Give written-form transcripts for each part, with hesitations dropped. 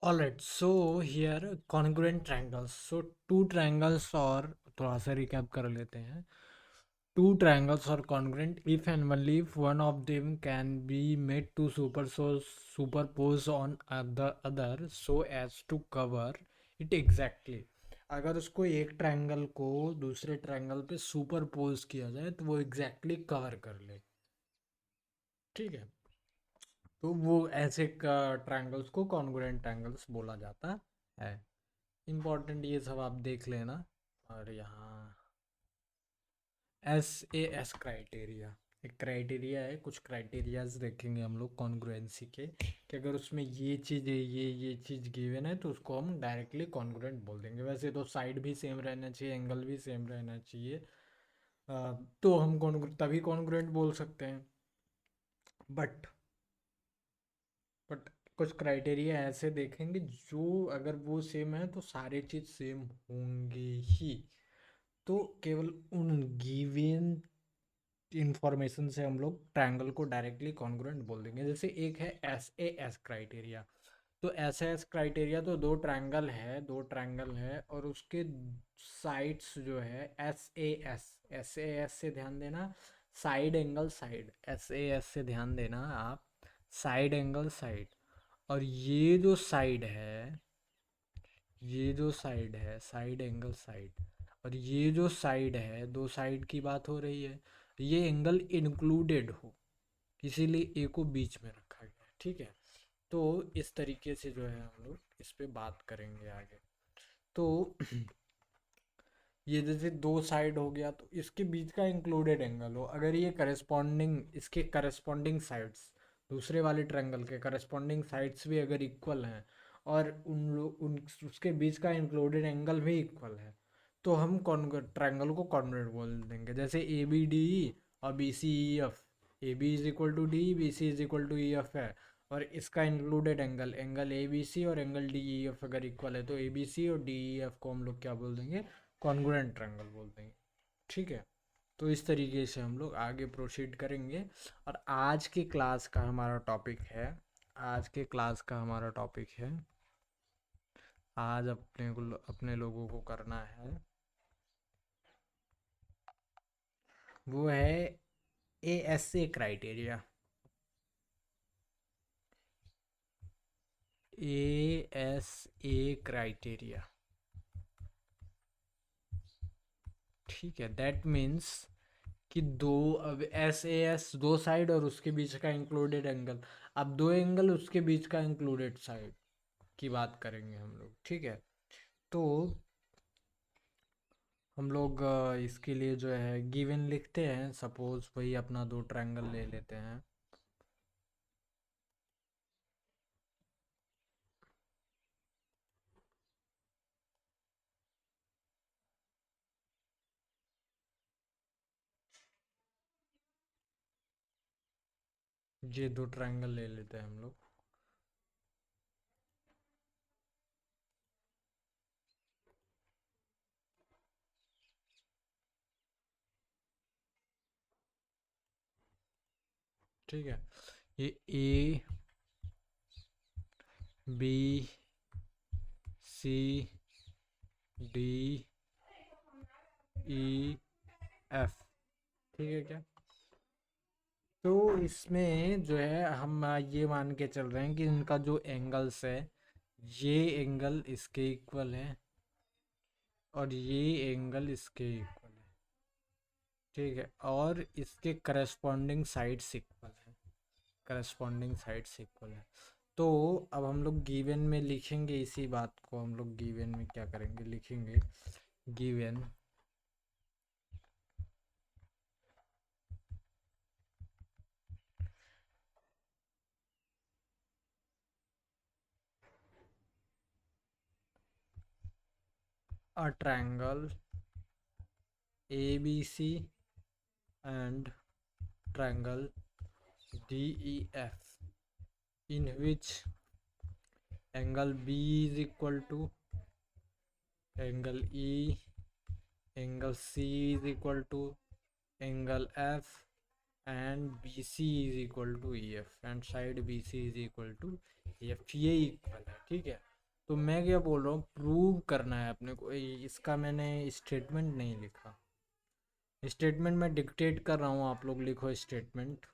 All right, so here congruent triangles. So two triangles और थोड़ा सा recap कर लेते हैं. Two triangles are congruent if and only if one of them can be made to superpose on the other so as to cover it exactly. अगर उसको एक triangle को दूसरे ट्रायंगल पे सुपरपोज किया जाए तो वो एग्जैक्टली कवर कर ले. ठीक है. तो वो ऐसे ट्रायंगल्स को कॉन्ग्रुएंट ट्रायंगल्स बोला जाता है. इम्पोर्टेंट ये सब आप देख लेना. और यहाँ SAS क्राइटेरिया एक क्राइटेरिया है. कुछ क्राइटेरियाज देखेंगे हम लोग कॉन्ग्रुएंसी के कि अगर उसमें ये चीज़ है, ये चीज़ गिवन है तो उसको हम डायरेक्टली कॉन्ग्रुएंट बोल देंगे. वैसे तो साइड भी सेम रहना चाहिए, एंगल भी सेम रहना चाहिए. तो हम तभी कॉन्ग्रुएंट बोल सकते हैं. बट बट कुछ क्राइटेरिया ऐसे देखेंगे जो अगर वो सेम है तो सारे चीज़ सेम होंगे ही. तो केवल उन गिवन इंफॉर्मेशन से हम लोग ट्रायंगल को डायरेक्टली कॉन्ग्रुएंट बोल देंगे. जैसे एक है SAS क्राइटेरिया. तो SAS क्राइटेरिया तो दो ट्रायंगल है और उसके साइड्स जो है SAS से ध्यान देना. साइड एंगल साइड SAS से ध्यान देना आप. Side angle side. और ये जो साइड है साइड एंगल साइड. और ये जो साइड है, दो साइड की बात हो रही है. ये एंगल इंक्लूडेड हो, इसीलिए ए को बीच में रखा गया है. ठीक है. तो इस तरीके से जो है हम लोग इस पे बात करेंगे आगे. तो ये जैसे दो साइड हो गया तो इसके बीच का इंक्लूडेड एंगल हो, अगर ये करस्पॉन्डिंग इसके करस्पॉन्डिंग साइड्स दूसरे वाले ट्रायंगल के करस्पॉन्डिंग साइड्स भी अगर इक्वल हैं और उन उसके बीच का इंक्लूडेड एंगल भी इक्वल है तो हम ट्रायंगल को कॉन्ग्रुएंट बोल देंगे. जैसे ABDE और BCEF. AB is equal to D, BC is equal to EF है. और इसका इंक्लूडेड एंगल एंगल ABC और एंगल DEF अगर इक्वल है तो ABC और DEF को हम लोग क्या बोल देंगे, कॉन्ग्रुएंट ट्रायंगल बोल देंगे. ठीक है. तो इस तरीके से हम लोग आगे प्रोसीड करेंगे. और आज के क्लास का हमारा टॉपिक है आज अपने लोगों को करना है वो है ASA क्राइटेरिया. ठीक है. दैट मीन्स कि दो अब SAS दो साइड और उसके बीच का इंक्लूडेड एंगल. अब दो एंगल उसके बीच का इंक्लूडेड साइड की बात करेंगे हम लोग. ठीक है. तो हम लोग इसके लिए जो है गिवन लिखते हैं. सपोज वही अपना दो ट्रायंगल ले लेते हैं. ये दो ट्रायंगल ले लेते हैं हम लोग. ठीक है. ये ABCDEF. ठीक है क्या. तो इसमें जो है हम ये मान के चल रहे हैं कि इनका जो एंगल्स है ये एंगल इसके इक्वल है और ये एंगल इसके इक्वल है. ठीक है. और इसके करस्पॉन्डिंग साइड्स इक्वल है. तो अब हम लोग गिवन में लिखेंगे इसी बात को. हम लोग गिवन में क्या करेंगे, लिखेंगे given a triangle ABC and triangle DEF in which angle B is equal to angle E, angle C is equal to angle F, and BC is equal to EF, and side BC is equal to EF. ये equal है. ठीक है। तो मैं क्या बोल रहा हूँ, प्रूव करना है अपने को। इसका मैंने स्टेटमेंट नहीं लिखा। स्टेटमेंट मैं डिक्टेट कर रहा हूँ, आप लोग लिखो स्टेटमेंट।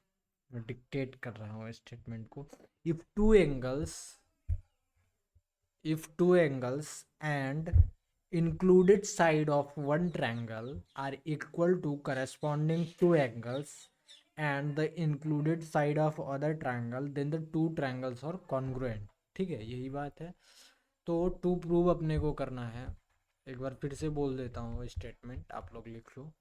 मैं डिक्टेट कर रहा हूँ स्टेटमेंट को। If two angles if two angles and included side of one triangle are equal to corresponding two angles and the included side of other triangle, then the two triangles are congruent। ठीक है, यही बात है। तो to prove अपने को करना है। एक बार फिर से बोल देता हूँ स्टेटमेंट, आप लोग लिख लो।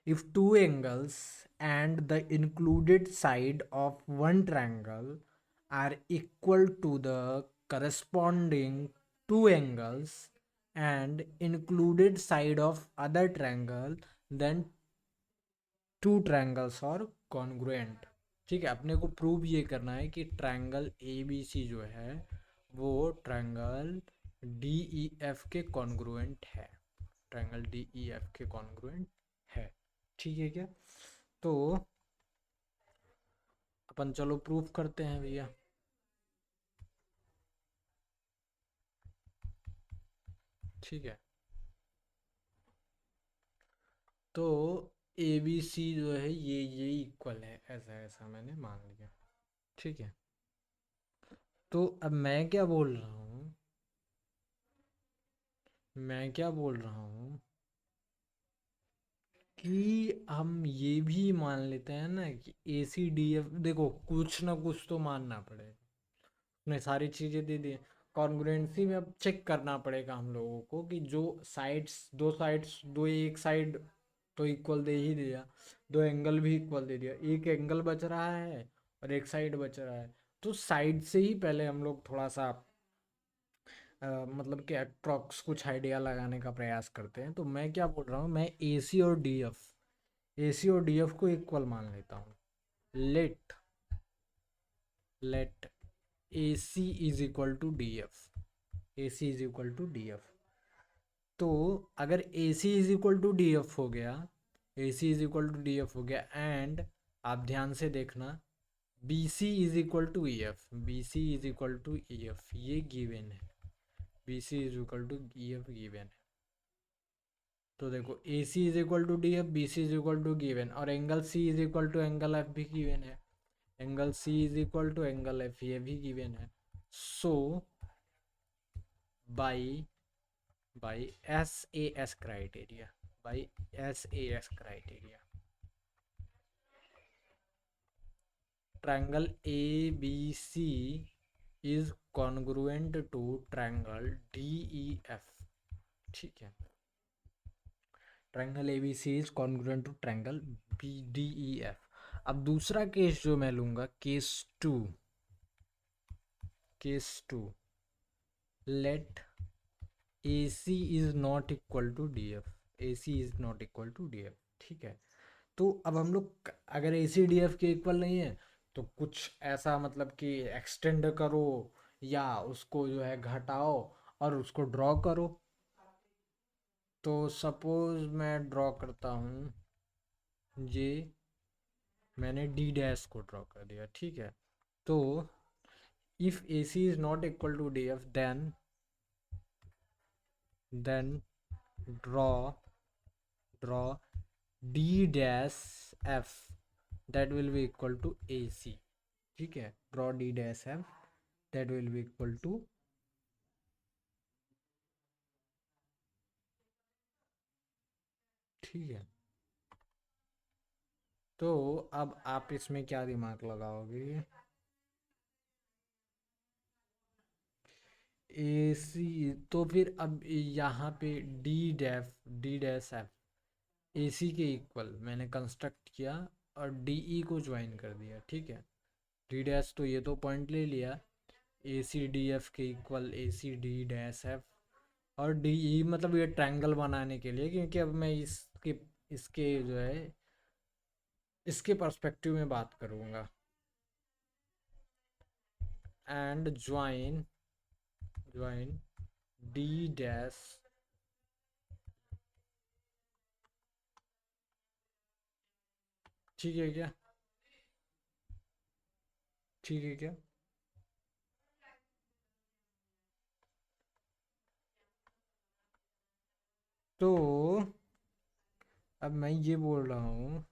If two angles and the included side of one triangle are equal to the corresponding two angles and included side of other triangle, then two triangles are congruent। ठीक है, अपने को प्रूव ये करना है कि ट्रायंगल ए बी सी जो है वो ट्रायंगल डी ई एफ के कॉन्ग्रुएंट है। ट्रायंगल डी ई एफ के कॉन्ग्रुएंट है। ठीक है क्या? तो अपन चलो प्रूफ करते हैं भैया। ठीक है, तो ए बी सी जो है ये इक्वल है, ऐसा ऐसा मैंने मान लिया। ठीक है, तो अब मैं क्या बोल रहा हूँ, मैं क्या बोल रहा हूँ कि हम ये भी मान लेते हैं ना कि ए सी डी एफ, देखो कुछ ना कुछ तो मानना पड़ेगा। उसने सारी चीज़ें दे दी। कॉन्ग्रुएंसी में अब चेक करना पड़ेगा हम लोगों को कि जो साइड्स दो, एक साइड तो इक्वल दे ही दिया, दो एंगल भी इक्वल दे दिया, एक एंगल बच रहा है और एक साइड बच रहा है। तो साइड से ही पहले हम लोग थोड़ा सा मतलब कि अप्रॉक्स कुछ आइडिया लगाने का प्रयास करते हैं। तो मैं क्या बोल रहा हूँ, मैं ए सी और डी एफ, ए सी और डी एफ को इक्वल मान लेता हूँ। Let let A C is equal to D F, A C is equal to D F. तो अगर A C is equal to D F हो गया, A C is equal to D F हो गया, and आप ध्यान से देखना B C is equal to E F, B C is equal to E F, ये गिवन है। B C is equal to E F given है। तो देखो A C is equal to D F, B C is equal to given, और angle C is equal to angle F भी given है। Angle C is equal to angle F, ये भी given है। So by by S A S criteria, by S A S criteria, triangle A B C is congruent to triangle D E F. ठीक है, triangle A B C is congruent to triangle B D E F. अब दूसरा case जो मैं लूंगा, case two, let A C is not equal to D F, A C is not equal to D F. ठीक है, तो अब हम लोग अगर ए सी डी एफ के इक्वल नहीं है तो कुछ ऐसा मतलब कि एक्सटेंड करो या उसको जो है घटाओ और उसको ड्रॉ करो। तो सपोज मैं ड्रॉ करता हूँ, ये मैंने डी डैश को ड्रॉ कर दिया। ठीक है, तो if A C is not equal to D F, then draw draw D dash F, that will be equal to A C. ठीक है, draw D dash F, that will be equal to, ठीक है। तो अब आप इसमें क्या दिमाग लगाओगे, ए सी, तो फिर अब यहाँ पे डी डैश एफ ए सी के इक्वल मैंने कंस्ट्रक्ट किया और डी ई को ज्वाइन कर दिया। ठीक है, डी डैश तो ये तो पॉइंट ले लिया, ए सी डी एफ के इक्वल ए सी डी डैश एफ, और डी ई मतलब ये ट्रायंगल बनाने के लिए, क्योंकि अब मैं इसके इसके जो है इसके पर्सपेक्टिव में बात करूँगा। एंड ज्वाइन डी डैश, ठीक है क्या? ठीक है क्या? तो अब मैं ये बोल रहा हूँ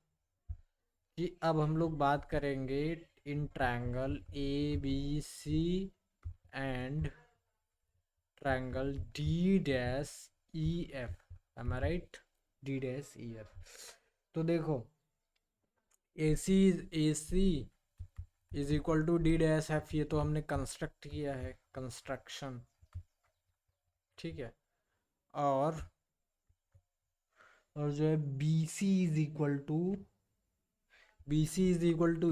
कि अब हम लोग बात करेंगे इन triangle A B C and triangle D dash E F, am I right? D dash E F. तो देखो, A C is equal to D dash F, ये तो हमने कंस्ट्रक्ट किया है, कंस्ट्रक्शन, ठीक है। और जो है B C is equal to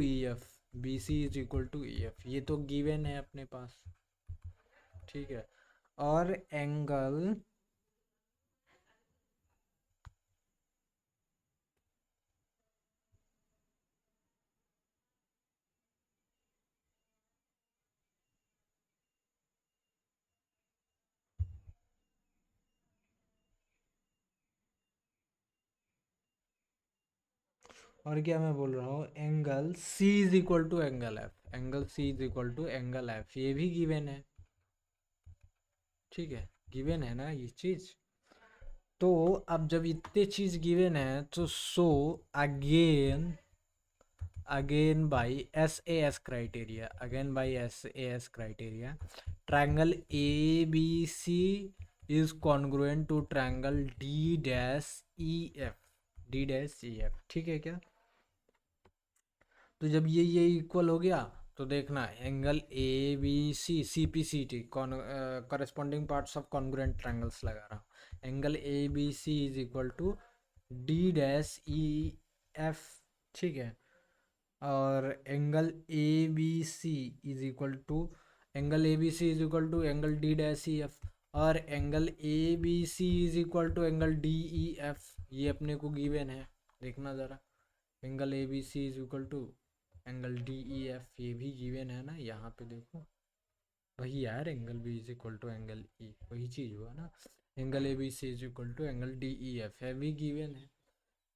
E F, B C is equal to E F, ये तो गिवन है अपने पास, ठीक है। और एंगल और क्या मैं बोल रहा हूँ, angle C is equal to angle F, angle C is equal to angle F, ये भी गिवन है, ठीक है। गिवन है ना ये चीज। तो अब जब इतने चीज गिवन है तो so again by S A S criteria, again by S A S criteria, triangle A B C is congruent to triangle D dash E F, D dash E F, ठीक है क्या? तो जब ये इक्वल हो गया तो देखना angle A B C, C P C T, corresponding parts of congruent triangles लगा रहा हूँ। Angle A B C is equal to D dash E F, ठीक है। और angle A B C is equal to, angle A B C is equal to angle D dash E F, और angle A B C is equal to angle D E F, ये अपने को given है, देखना ज़रा। Angle A B C is equal to angle D E F, ये भी given है ना, यहाँ पे देखो वही यार, angle B is equal to angle E, वही चीज़ हुआ ना। Angle A B C is equal to angle D E F है, भी गिवन है।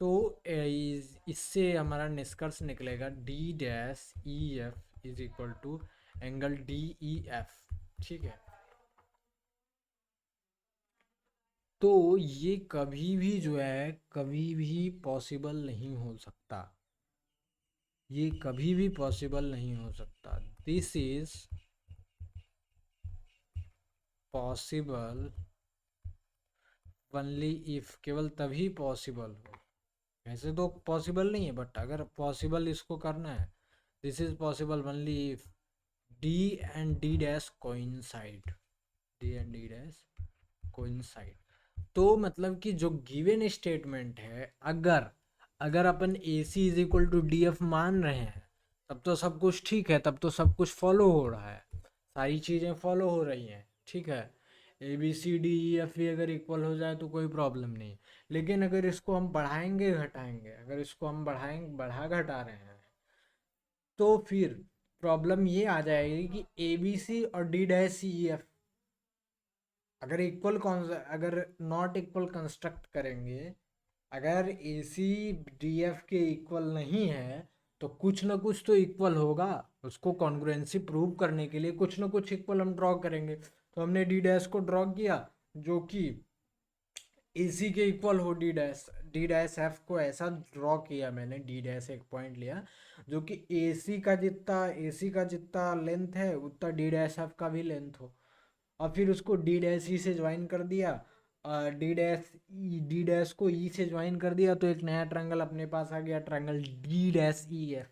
तो इससे हमारा निष्कर्ष निकलेगा D dash E F is equal to angle D E F, ठीक है। तो ये कभी भी जो है, कभी भी पॉसिबल नहीं हो सकता, ये कभी भी पॉसिबल नहीं हो सकता। This is possible only if, केवल तभी पॉसिबल हो, वैसे तो पॉसिबल नहीं है, बट अगर पॉसिबल इसको करना है, this is possible only if D and D dash coincide, D and D dash coincide. तो मतलब कि जो गिवन स्टेटमेंट है, अगर अगर अपन A C is equal to D F मान रहे हैं, तब तो सब कुछ ठीक है, तब तो सब कुछ फॉलो हो रहा है, सारी चीज़ें फॉलो हो रही हैं, ठीक है। A B C D E F भी अगर इक्वल हो जाए तो कोई प्रॉब्लम नहीं। लेकिन अगर इसको हम बढ़ाएंगे घटाएंगे, अगर इसको हम बढ़ाएंगे बढ़ा घटा रहे हैं, तो फिर प्रॉब्लम ये आ जाएगी कि ए बी सी और डी डैश सी ई एफ अगर इक्वल अगर नॉट इक्वल कंस्ट्रक्ट करेंगे, अगर ए सी डी एफ के इक्वल नहीं है, तो कुछ ना कुछ तो इक्वल होगा, उसको कॉन्ग्रुएंसी प्रूव करने के लिए कुछ ना कुछ इक्वल हम ड्रॉ करेंगे। तो हमने डी डैश को ड्रॉ किया जो कि ए सी के इक्वल हो, डी डैश एफ को ऐसा ड्रॉ किया मैंने, डी डैश एक पॉइंट लिया जो कि ए सी का जितना लेंथ है उतना डी डैश एफ का भी लेंथ हो, और फिर उसको डी डैश ई से ज्वाइन कर दिया, डी डैश को ई से ज्वाइन कर दिया, तो एक नया ट्रायंगल अपने पास आ गया, triangle D dash E F.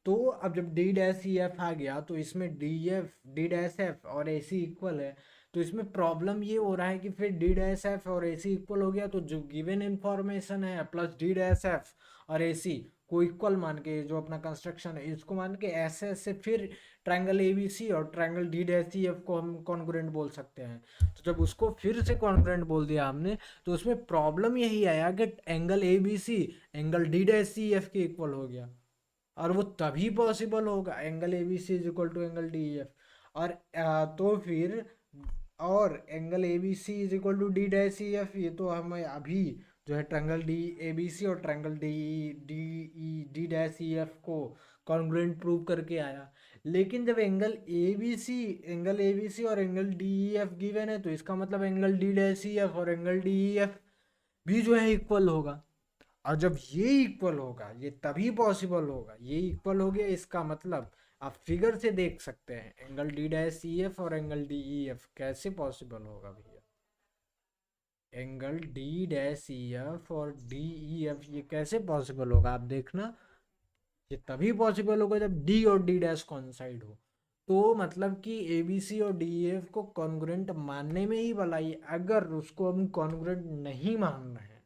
तो अब जब डी डैश ई एफ आ गया तो इसमें डी डैश एफ और ए सी इक्वल है, तो इसमें प्रॉब्लम ये हो रहा है कि फिर डी डैश एफ और ए सी इक्वल हो गया, तो जो गिवन इंफॉर्मेशन है प्लस डी डैश एफ और ए सी को इक्वल मान के, जो अपना कंस्ट्रक्शन है इसको मान के, ऐसे ऐसे फिर ट्रायंगल ए बी सी और triangle D dash C F को हम कॉन्ग्रुएंट बोल सकते हैं। तो जब उसको फिर से कॉन्ग्रुएंट बोल दिया हमने, तो उसमें प्रॉब्लम यही आया कि angle A B C angle D dash C F के इक्वल हो गया, और वो तभी पॉसिबल होगा, angle A B C is equal to angle D F. और तो फिर और angle A B C is equal to D dash C F, ये तो हमें अभी जो है triangle D A B C और triangle D dash C F को कॉन्ग्रुएंट प्रूव करके आया। लेकिन जब एंगल ए बी सी और angle D E F given है, तो इसका मतलब angle D dash C F और एंगल डी ई एफ भी जो है इक्वल होगा। और जब ये इक्वल होगा ये तभी पॉसिबल होगा। ये इक्वल हो गया इसका मतलब आप फिगर से देख सकते हैं angle D dash E F और एंगल डी ई एफ कैसे पॉसिबल होगा भैया। Angle D dash E F और डी ई एफ ये कैसे पॉसिबल होगा आप देखना। ये तभी पॉसिबल होगा जब डी और डी डैश कॉन्साइड हो। तो मतलब कि ए बी सी और डी ई एफ को कॉन्ग्रुएंट मानने में ही भलाई, अगर उसको हम कॉन्ग्रुएंट नहीं मान रहे हैं,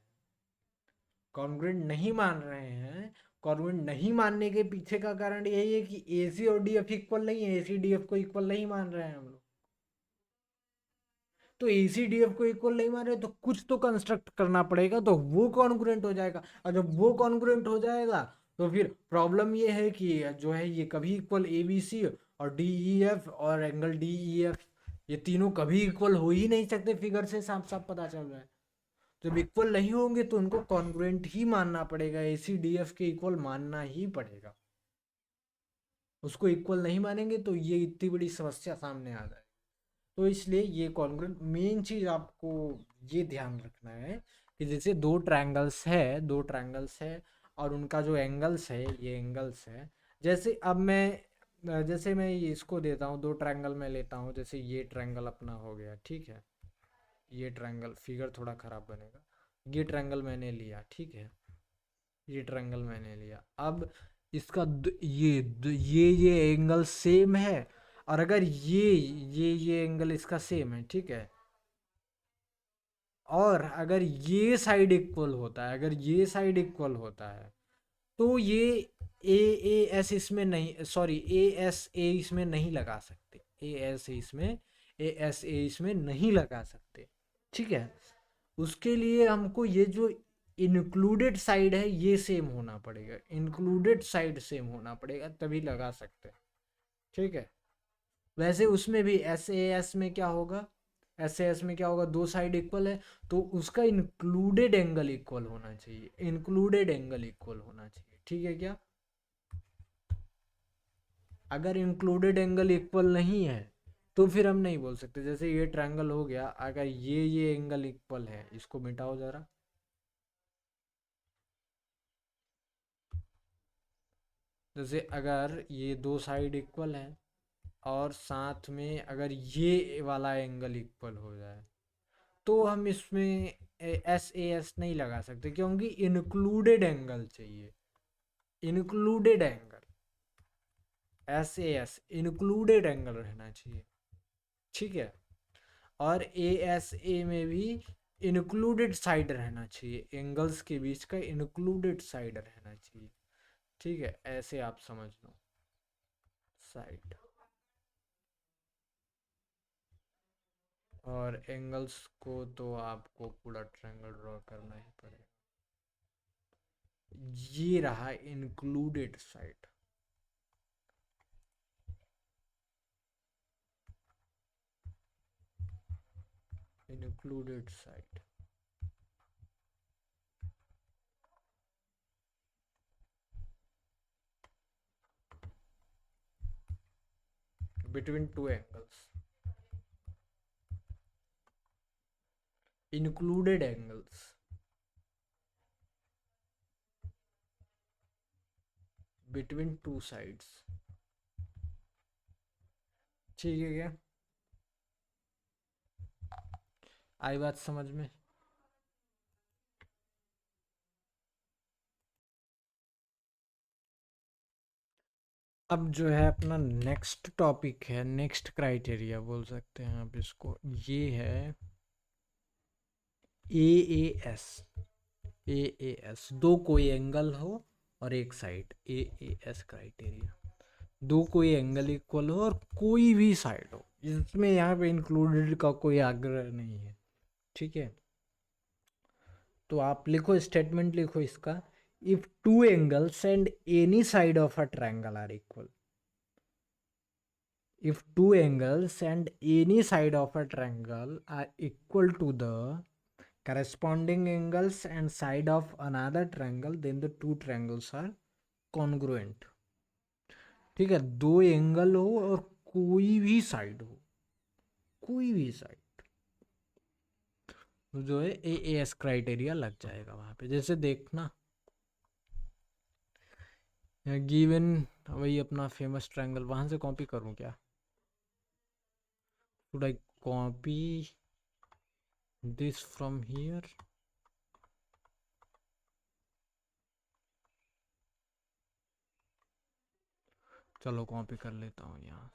कॉन्ग्रुएंट नहीं मान रहे हैं, कॉन्ग्रुएंट नहीं मानने के पीछे का कारण यही है कि ए सी और डी एफ इक्वल नहीं है, ए सी डी एफ को इक्वल नहीं मान रहे हैं हम लोग। तो ए सी डी एफ को इक्वल नहीं मान रहे तो कुछ तो कंस्ट्रक्ट करना पड़ेगा, तो वो कॉन्ग्रुएंट हो जाएगा। और जब वो कॉन्ग्रुएंट हो जाएगा तो फिर प्रॉब्लम ये है कि जो है ये कभी इक्वल ए बी सी और डी ई एफ और एंगल डी ई एफ ये तीनों कभी इक्वल हो ही नहीं सकते, फिगर से साफ साफ पता चल रहा है। जब इक्वल नहीं होंगे तो उनको कॉन्ग्रुएंट ही मानना पड़ेगा, ए सी डी एफ के इक्वल मानना ही पड़ेगा। उसको इक्वल नहीं मानेंगे तो ये इतनी बड़ी समस्या सामने आ जाए। तो इसलिए ये कॉन्ग्रुएंट मेन चीज आपको ये ध्यान रखना है कि जैसे दो ट्रायंगल्स है और उनका जो एंगल्स है ये एंगल्स है। जैसे अब मैं जैसे मैं इसको देता हूँ, दो ट्रायंगल में लेता हूँ, जैसे ये ट्रायंगल अपना हो गया, ठीक है। ये ट्रायंगल फिगर थोड़ा खराब बनेगा। ये ट्रायंगल मैंने लिया, ठीक है। ये ट्रायंगल मैंने लिया। अब इसका ये एंगल सेम है, और अगर ये एंगल इसका सेम है, ठीक है। और अगर ये साइड इक्वल होता है, अगर ये साइड इक्वल होता है तो ये ए एस इसमें नहीं, सॉरी ए एस ए इसमें नहीं लगा सकते, ए एस ए इसमें नहीं लगा सकते, ठीक है। उसके लिए हमको ये जो इंक्लूडेड साइड है ये सेम होना पड़ेगा, इंक्लूडेड साइड सेम होना पड़ेगा तभी लगा सकते हैं, ठीक है। वैसे उसमें भी एस ए एस में क्या होगा, एस ए एस में क्या होगा, दो साइड इक्वल है तो उसका इंक्लूडेड एंगल इक्वल होना चाहिए, इंक्लूडेड एंगल इक्वल होना चाहिए, ठीक है क्या। अगर इंक्लूडेड एंगल इक्वल नहीं है तो फिर हम नहीं बोल सकते। जैसे ये ट्रायंगल हो गया, अगर ये एंगल इक्वल है, इसको मिटाओ जरा। जैसे अगर ये दो साइड इक्वल है और साथ में अगर ये वाला एंगल इक्वल हो जाए तो हम इसमें एस ए एस नहीं लगा सकते, क्योंकि इंक्लूडेड एंगल चाहिए, included angle, S A S included angle रहना चाहिए, ठीक है। और ए एस ए में भी इंक्लूडेड साइड रहना चाहिए, एंगल्स के बीच का इंक्लूडेड साइड रहना चाहिए, ठीक है। ऐसे आप समझ लो साइड। और एंगल्स को तो आपको पूरा ट्रायंगल ड्रॉ करना ही पड़ेगा। ये रहा included side, included side between two angles, included angles between two sides, ठीक है क्या, आई बात समझ में। अब जो है अपना नेक्स्ट टॉपिक है, नेक्स्ट क्राइटेरिया बोल सकते हैं आप इसको, ये है ए एस, दो कोई एंगल हो और एक साइड, ए एस क्राइटेरिया। दो कोई एंगल इक्वल हो और कोई भी साइड हो, इसमें यहाँ पे इंक्लूडेड का कोई आग्रह नहीं है, ठीक है। तो आप लिखो, स्टेटमेंट लिखो इसका, if two angles and any side of a triangle are equal, if two angles and any side of a triangle are equal to the corresponding angles and side of another triangle, then the two triangles are congruent, ठीक है। दो angle हो और कोई भी side हो, कोई भी साइड, तो जो है ए एस क्राइटेरिया लग जाएगा वहाँ पे। जैसे देखना गिवन, वही अपना फेमस ट्रायंगल, वहाँ से कॉपी करूँ क्या? Should I copy this from here? चलो कॉपी कर लेता हूँ यहाँ।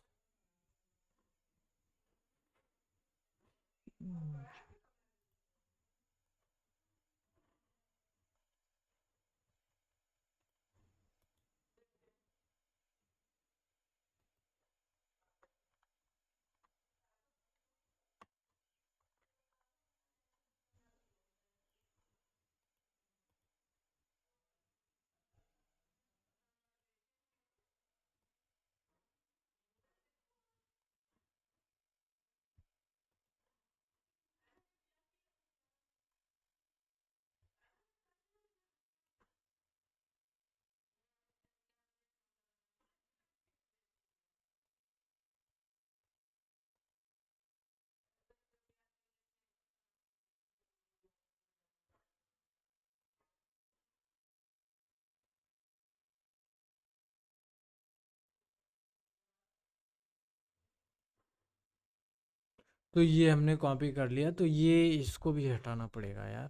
तो ये हमने कॉपी कर लिया, तो ये इसको भी हटाना पड़ेगा यार।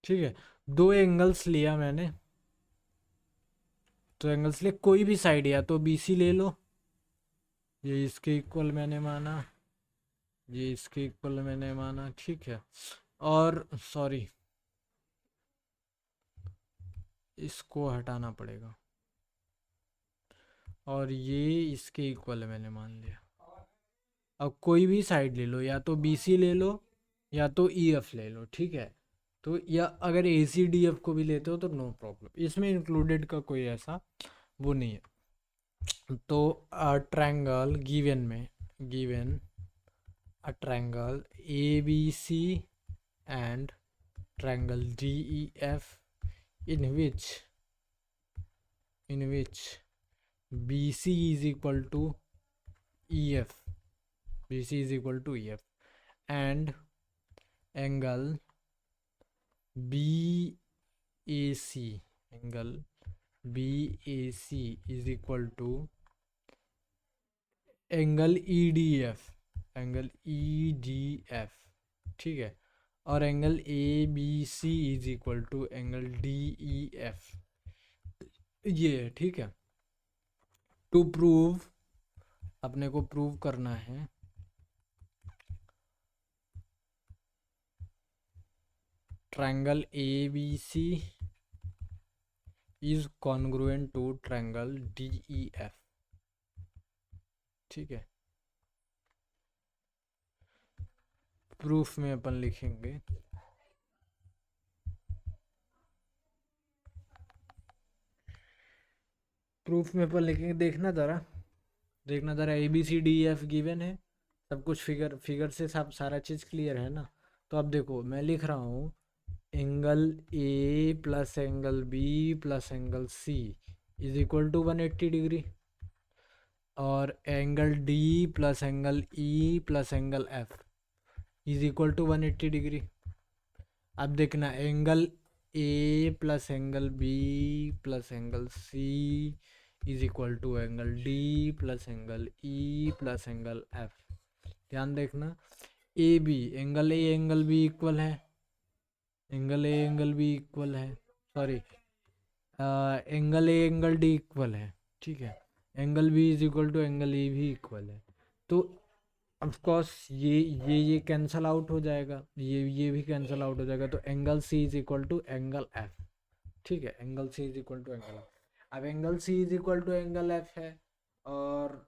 ठीक है, दो एंगल्स लिया मैंने, तो एंगल्स लिए कोई भी साइड, या तो बी सी ले लो, ये इसके इक्वल मैंने माना, ये इसके इक्वल मैंने माना, ठीक है। और सॉरी, इसको हटाना पड़ेगा, और ये इसके इक्वल मैंने मान लिया। अब कोई भी साइड ले लो, या तो बी सी ले लो या तो ई एफ ले लो, ठीक है। तो या अगर ए सी डी एफ को भी लेते हो तो नो प्रॉब्लम, इसमें इंक्लूडेड का कोई ऐसा वो नहीं है। तो ट्रायंगल गिवन में, given a triangle ABC and triangle DEF in which BC is equal to EF, BC is equal to EF, and angle BAC, angle BAC is equal to angle E D F, angle E D F, ठीक है। और angle A B C is equal to angle D E F, ये है, ठीक है। To prove, अपने को prove करना है triangle A B C is congruent to triangle D E F, ठीक है। प्रूफ में अपन लिखेंगे प्रूफ में अपन लिखेंगे, देखना ज़रा, देखना ज़रा, A B C D F given है, सब कुछ फिगर फिगर से सब सारा चीज़ क्लियर है ना। तो अब देखो मैं लिख रहा हूँ angle A plus angle B plus angle C is equal to 180 degree, और angle D plus angle E plus angle F is equal to 180 degree. अब देखना angle A plus angle B plus angle C is equal to angle D plus angle E plus angle F. ध्यान देखना, A B, angle A angle B equal है, angle A angle B equal है, sorry, angle A angle D equal है, ठीक है। Angle B is equal to angle A भी equal है। तो ऑफ कोर्स ये कैंसल आउट हो जाएगा, ये भी कैंसल आउट हो जाएगा, तो angle C is equal to angle F, ठीक है। Angle C is equal to angle F, अब angle C is equal to angle F है, और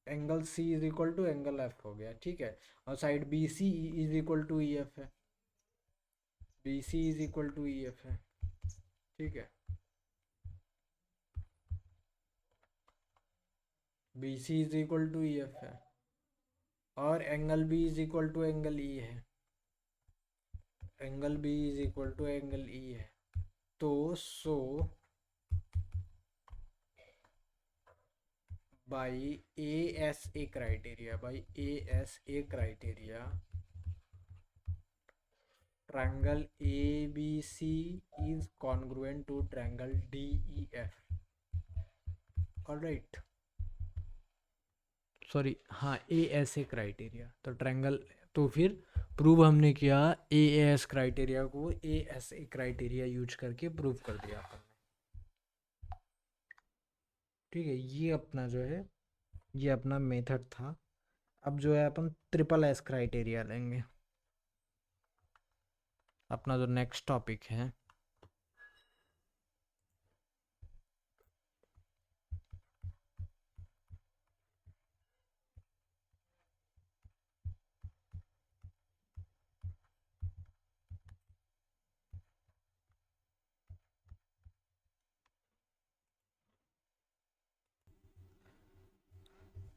angle C is equal to angle F हो गया, ठीक है। और side B C is equal to E F है, B C is equal to E F है, ठीक है। B C is equal to E F है, और angle B is equal to angle E है, angle B is equal to angle E है। तो so by A S A criteria, by A S A criteria, triangle ABC is congruent to triangle DEF, alright. Sorry, हाँ, A S A criteria, तो triangle, तो फिर prove हमने किया ए S criteria को ए S A criteria use करके prove कर दिया अपन ने। ठीक है, ये अपना जो है, ये अपना मेथड था। अब जो है अपन ट्रिपल एस क्राइटेरिया लेंगे, अपना जो नेक्स्ट टॉपिक है।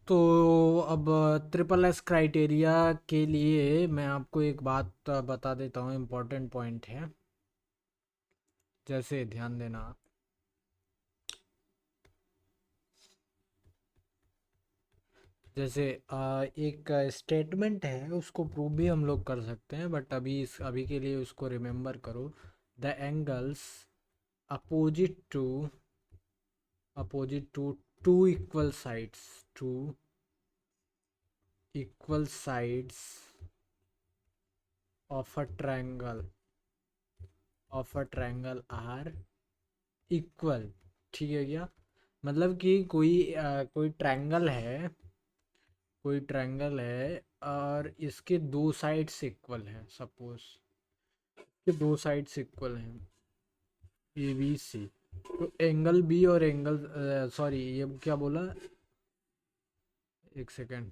तो अब ट्रिपल एस क्राइटेरिया के लिए मैं आपको एक बात बता देता हूँ, इम्पोर्टेंट पॉइंट है। जैसे ध्यान देना, जैसे एक स्टेटमेंट है, उसको प्रूव भी हम लोग कर सकते हैं, बट अभी के लिए उसको रिमेंबर करो। The angles opposite to opposite to two equal sides, two equal sides of a triangle, of a triangle are equal. ठीक है क्या? मतलब कि कोई ट्रायंगल है, कोई ट्रायंगल है और इसके दो साइड्स इक्वल हैं, सपोज कि दो साइड्स इक्वल हैं, ए बी सी। तो एंगल बी और एंगल, सॉरी, ये क्या बोला, एक second.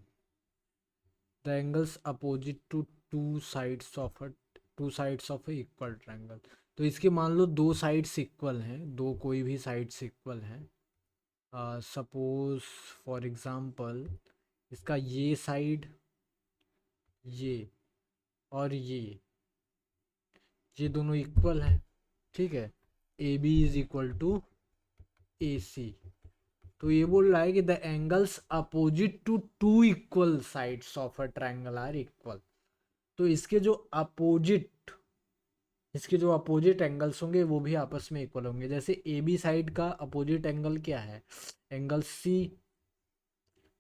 The angles opposite to two sides of a equal triangle. तो इसके मान लो दो साइड्स इक्वल हैं, दो कोई भी साइड्स इक्वल हैं। सपोज फॉर एग्जांपल, इसका ये साइड, ये और ये दोनों इक्वल हैं। ठीक है, A B is equal to A C. तो ये बोल रहा है कि the angles opposite to two equal sides of a triangle are equal. तो इसके जो अपोजिट एंगल्स होंगे वो भी आपस में इक्वल होंगे। जैसे ए बी साइड का अपोजिट एंगल क्या है, एंगल सी।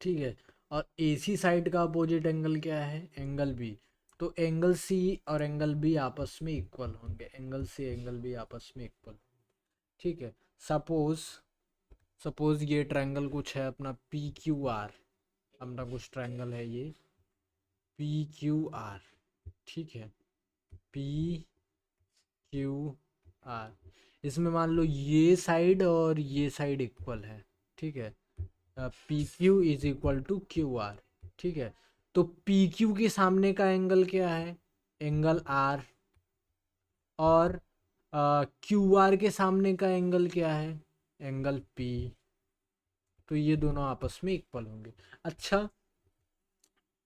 ठीक है, और ए सी साइड का अपोजिट एंगल क्या है, एंगल बी। तो एंगल सी और एंगल बी आपस में इक्वल होंगे, एंगल सी एंगल बी आपस में इक्वल। ठीक है, सपोज सपोज ये ट्रायंगल कुछ है अपना पी क्यू आर, अपना कुछ ट्रायंगल है ये पी क्यू आर। ठीक है, पी क्यू आर, इसमें मान लो ये साइड और ये साइड इक्वल है। ठीक है, P Q is equal to Q R. ठीक है, तो पी क्यू के सामने का एंगल क्या है, एंगल आर। और क्यू आर के सामने का एंगल क्या है, एंगल पी। तो ये दोनों आपस में इक्वल होंगे। अच्छा,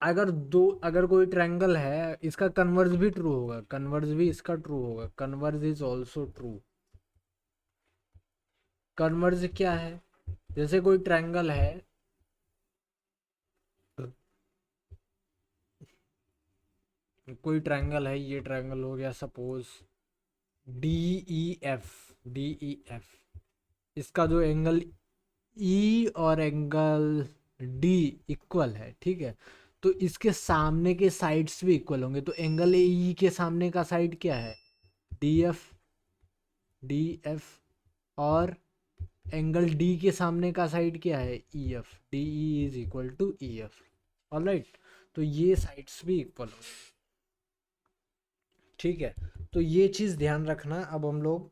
अगर कोई ट्रायंगल है, इसका कन्वर्स भी ट्रू होगा, कन्वर्स भी इसका ट्रू होगा, converse is also true. Converse क्या है, जैसे कोई ट्रायंगल है, कोई ट्रायंगल है, ये ट्रायंगल हो गया suppose D E F, D E F. इसका जो एंगल ई और एंगल डी इक्वल है। ठीक है, तो इसके सामने के साइड्स भी इक्वल होंगे। तो एंगल ई के सामने का साइड क्या है, डी एफ, डी एफ। और एंगल डी के सामने का साइड क्या है, E F, D E is equal to E F. Alright, तो ये साइड्स भी इक्वल होंगे। ठीक है, तो ये चीज़ ध्यान रखना। अब हम लोग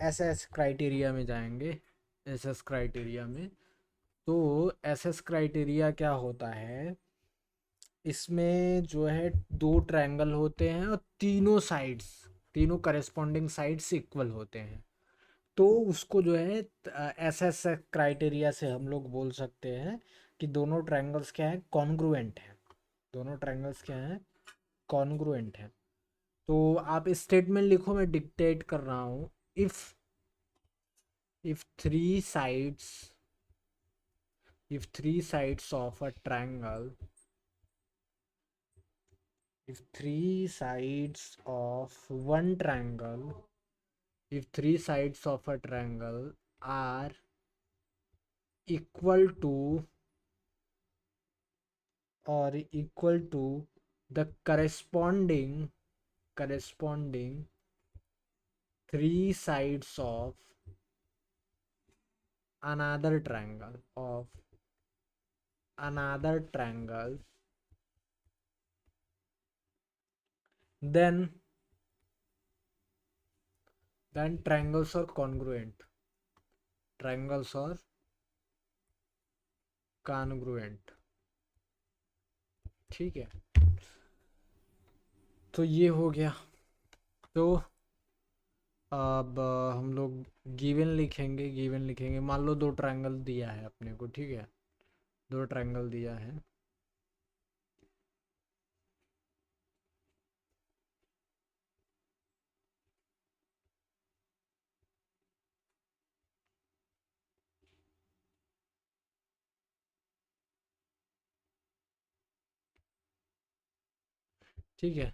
एस एस क्राइटेरिया में जाएंगे, एस एस क्राइटेरिया में। तो एस एस क्राइटेरिया क्या होता है, इसमें जो है दो ट्रायंगल होते हैं और तीनों करेस्पॉन्डिंग साइड्स इक्वल होते हैं। तो उसको जो है एस एस क्राइटेरिया से हम लोग बोल सकते हैं कि दोनों ट्रायंगल्स क्या है, कॉन्ग्रुएंट है। दोनों ट्रायंगल्स क्या हैं, कॉन्ग्रुएंट हैं। तो आप स्टेटमेंट लिखो, मैं डिक्टेट कर रहा हूँ। If if three sides if three sides of a triangle if three sides of one triangle if three sides of a triangle are equal to the corresponding three sides of another triangle, then triangles are congruent. Triangles are congruent. ठीक है, तो ये हो गया। तो अब हम लोग गिवन लिखेंगे। मान लो दो ट्रायंगल दिया है अपने को, ठीक है, दो ट्रायंगल दिया है। ठीक है,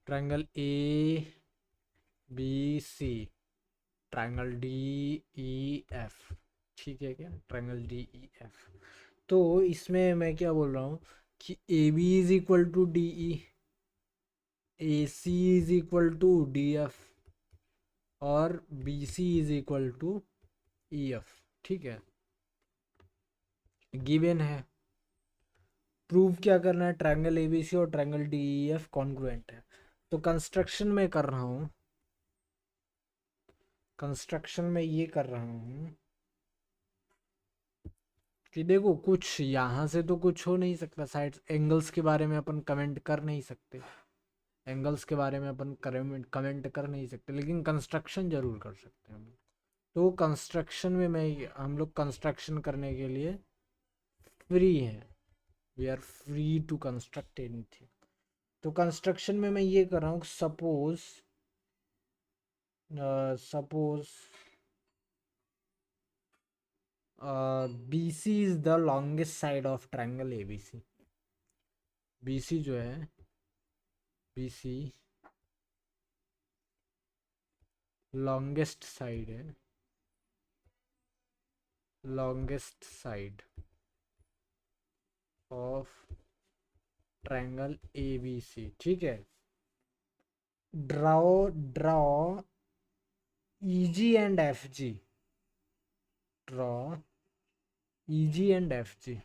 triangle A B C, triangle D E F. ठीक है, क्या ट्रायंगल डी ई एफ। तो इसमें मैं क्या बोल रहा हूँ कि A B is equal to D E, A C is equal to D F, और B C is equal to E F. ठीक है, गिवन है। प्रूव क्या करना है, ट्रायंगल एबीसी और ट्रायंगल डीईएफ कॉन्ग्रुएंट है। तो कंस्ट्रक्शन में कर रहा हूँ, कंस्ट्रक्शन में ये कर रहा हूँ कि देखो, कुछ यहाँ से तो कुछ हो नहीं सकता। साइड एंगल्स के बारे में अपन कमेंट कर नहीं सकते, एंगल्स के बारे में अपन कमेंट कर नहीं सकते, लेकिन कंस्ट्रक्शन जरूर कर सकते हैं हम। तो कंस्ट्रक्शन में हम लोग कंस्ट्रक्शन करने के लिए फ्री हैं, we are free to construct anything. तो कंस्ट्रक्शन में मैं ये कर रहा हूँ, suppose BC is the longest side of triangle ABC। BC जो है, BC लॉन्गेस्ट साइड है, longest side of triangle ABC। ठीक है, draw EG and FG, draw EG and FG।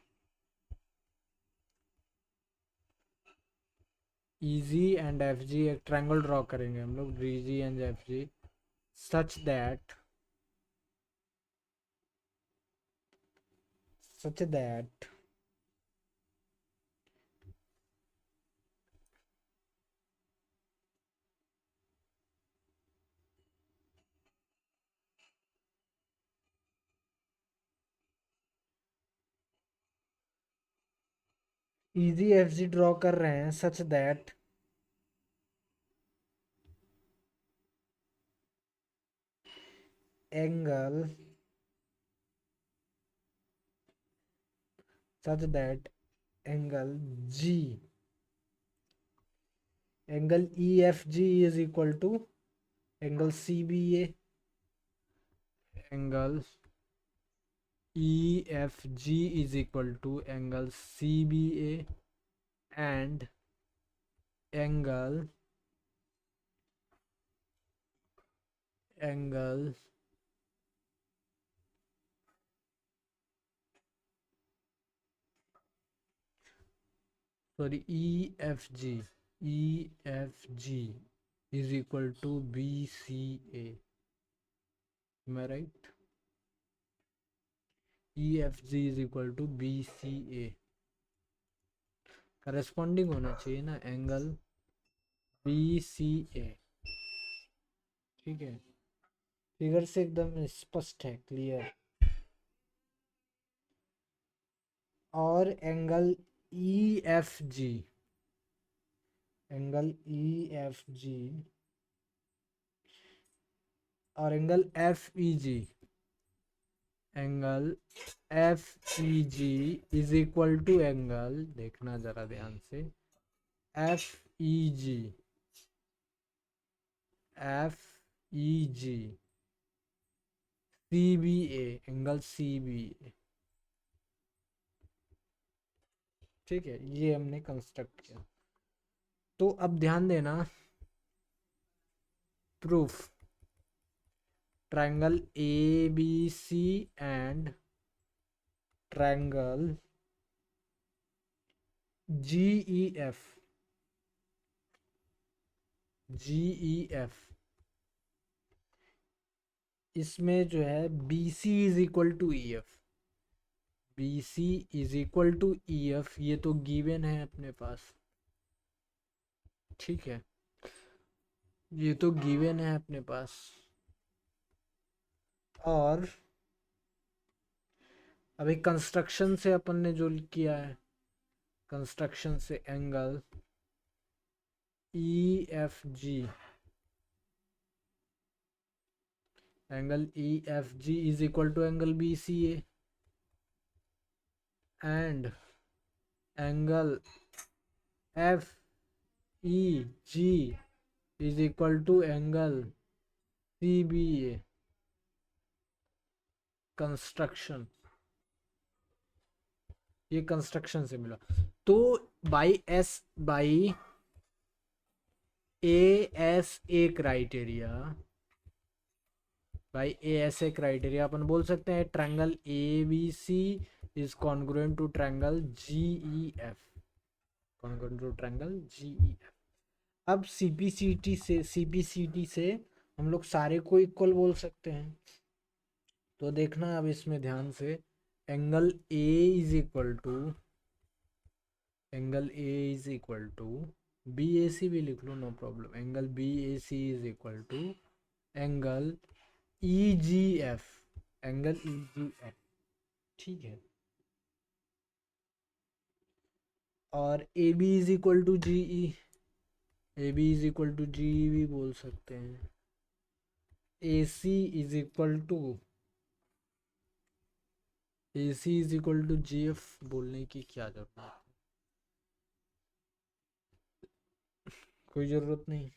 EG and FG एक ट्रायंगल ड्रॉ करेंगे हम लोग, EG and FG such that EG FG draw कर रहे हैं such that angle G, angle EFG is equal to angle CBA, angle EFG is equal to angle CBA and angle EFG is equal to BCA। Am I right? EFG is equal to BCA। Corresponding होना चाहिए ना angle BCA। ठीक है, figure से एकदम स्पष्ट है, clear. और angle E F G, angle E F G और angle F E G, angle F E G is equal to angle, देखना जरा ध्यान से, F E G, F E G C B A, angle C B A. ठीक है, ये हमने construct किया। तो अब ध्यान देना, proof, triangle A B C and triangle G E F, G E F, इसमें जो है B C is equal to E F, B C is equal to E F, ये तो गिवन है अपने पास। ठीक है, ये तो गिवन है अपने पास। और अभी कंस्ट्रक्शन से अपन ने जो किया है, कंस्ट्रक्शन से angle E F G, angle E F G is equal to angle B C A and angle F E G is equal to angle C B A. Construction, ये कंस्ट्रक्शन से मिला। तो by A S A criteria, by A S A criteria अपन बोल सकते हैं triangle A B C is congruent to triangle G E F, congruent to triangle G E F. अब CPCT से हम लोग सारे को इक्वल बोल सकते हैं। तो देखना अब इसमें ध्यान से, angle A is equal to, angle A is equal to, B A C भी लिख लो no problem, angle B A C is equal to angle E G F, angle E G F. ठीक है, और A B is equal to G E, A B is equal to G E भी बोल सकते हैं। A C is equal to, A C is equal to G F बोलने की क्या जरूरत है, कोई ज़रूरत नहीं।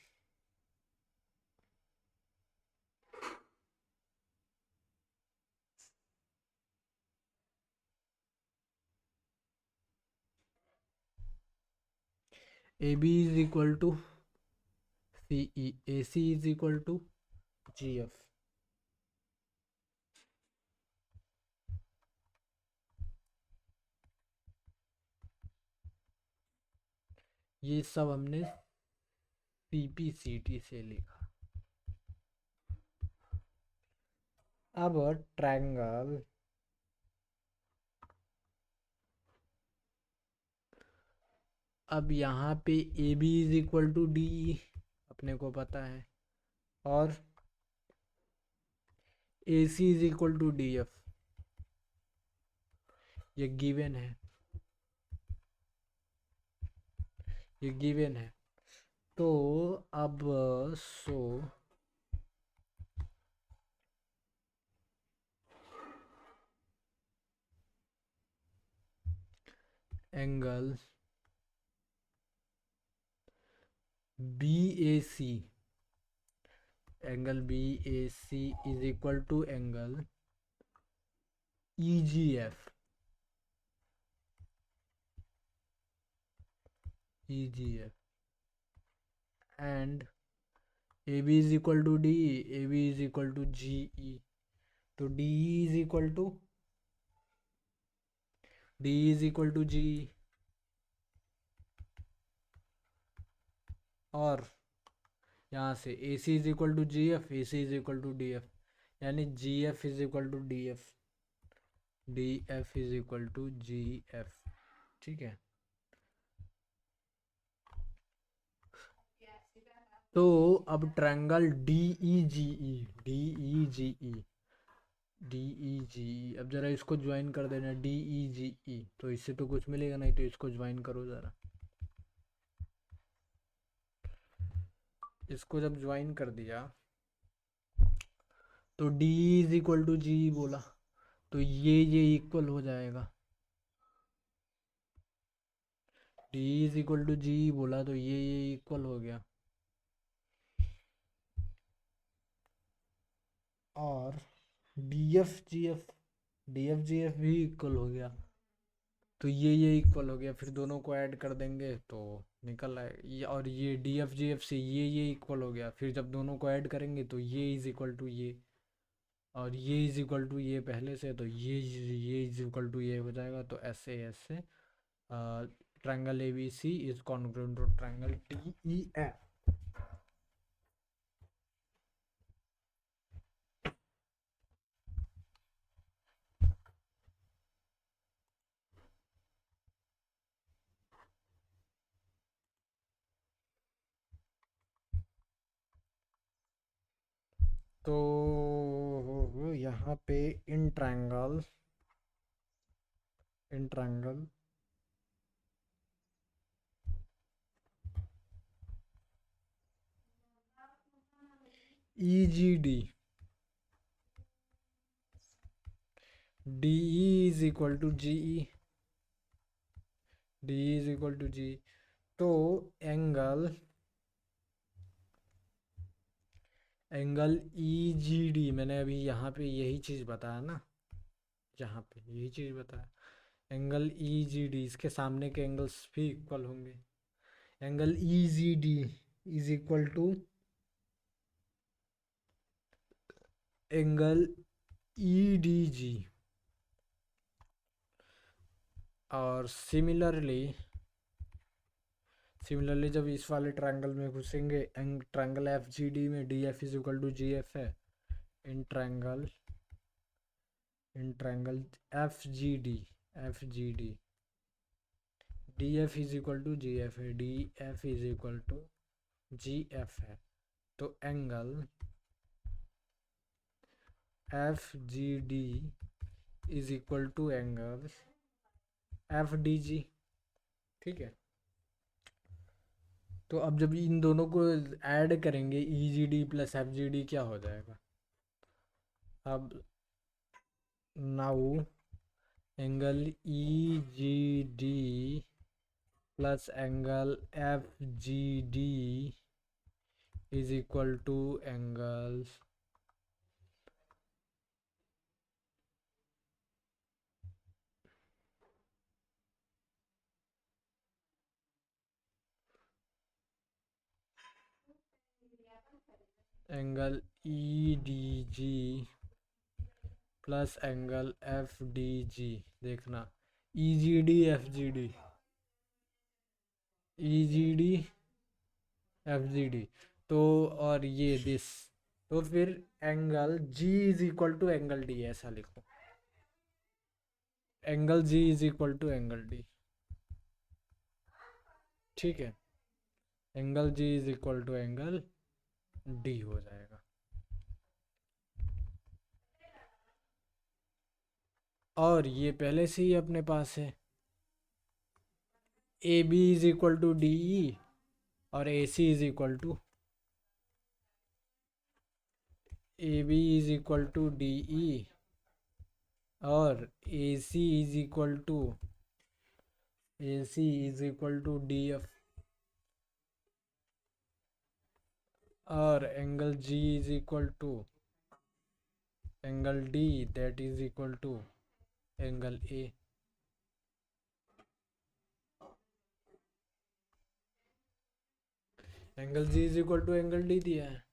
A B is equal to C E, A C is equal to G F. ये सब हमने सी पी सी टी से लिखा। अब ट्रायंगल अब यहाँ पे A B is equal to D E अपने को पता है, और A C is equal to D F, ये गिवन है, ये गिवन है। तो अब so angle B A C, angle B A C is equal to angle E G F, E G F and A B is equal to D, A B is equal to G E. तो D is equal to, D is equal to G, और यहाँ से A C is equal to G F, A C is equal to D F, यानी G F is equal to D F, D F is equal to G F. ठीक है, तो अब triangle D E G E, D E G E, DEGE, अब जरा इसको join कर देना DEGE, तो इससे तो कुछ मिलेगा नहीं, तो इसको ज्वाइन करो जरा। इसको जब ज्वाइन कर दिया तो D इज इक्वल टू जी बोला, तो ये इक्वल हो जाएगा। D इज इक्वल टू जी बोला तो ये इक्वल हो गया। और डी एफ जी एफ भी इक्वल हो गया, तो ये इक्वल हो गया। फिर दोनों को ऐड कर देंगे तो निकल आए और ये DFGF से ये इक्वल हो गया। फिर जब दोनों को ऐड करेंगे तो ये इज इक्वल टू ये, और ये इज इक्वल टू ये पहले से, तो ये इज इक्वल टू ये हो जाएगा। तो ऐसे triangle ABC is congruent to triangle TEF। तो यहाँ पे in triangle EGD DE is equal to GE, DE is equal to G. तो एंगल EGD, मैंने अभी यहाँ पे यही चीज़ बताया ना, यहाँ पे यही चीज़ बताया। एंगल EGD, इसके सामने के एंगल्स भी इक्वल होंगे। Angle EGD is equal to angle EDG। और सिमिलरली जब इस वाले ट्रायंगल में घुसेंगे, ट्रायंगल FGD में DF is equal to GF है। In triangle FGD DF is equal to GF है, DF is equal to GF है। तो angle FGD is equal to angle FDG। ठीक है, तो अब जब इन दोनों को ऐड करेंगे EGD प्लस FGD क्या हो जाएगा। अब now angle EGD plus angle FGD is equal to angle EDG plus angle FDG। देखना EGD FGD, तो और ये दिस, तो फिर angle G is equal to angle D, ऐसा लिखो। Angle G is equal to angle D। ठीक है, angle G is equal to angle D हो जाएगा। और ये पहले से ही अपने पास है, AB is equal to DE और AC is equal to AB is equal to DE और AC is equal to DF। और angle G is equal to angle D, that is equal to angle A। Angle G is equal to angle D दिया है।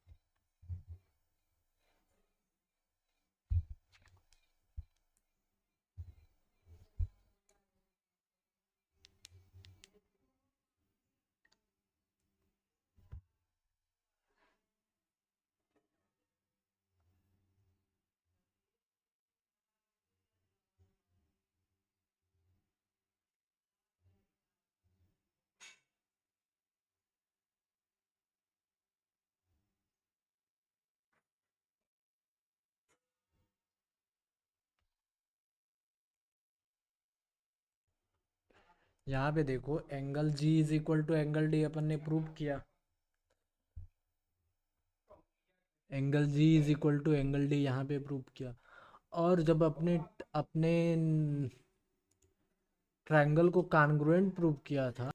यहाँ पे देखो angle G is equal to angle D अपन ने prove किया, angle G is equal to angle D यहाँ पे प्रूव किया। और जब अपने अपने ट्रायंगल को कॉन्ग्रुएंट प्रूव किया था,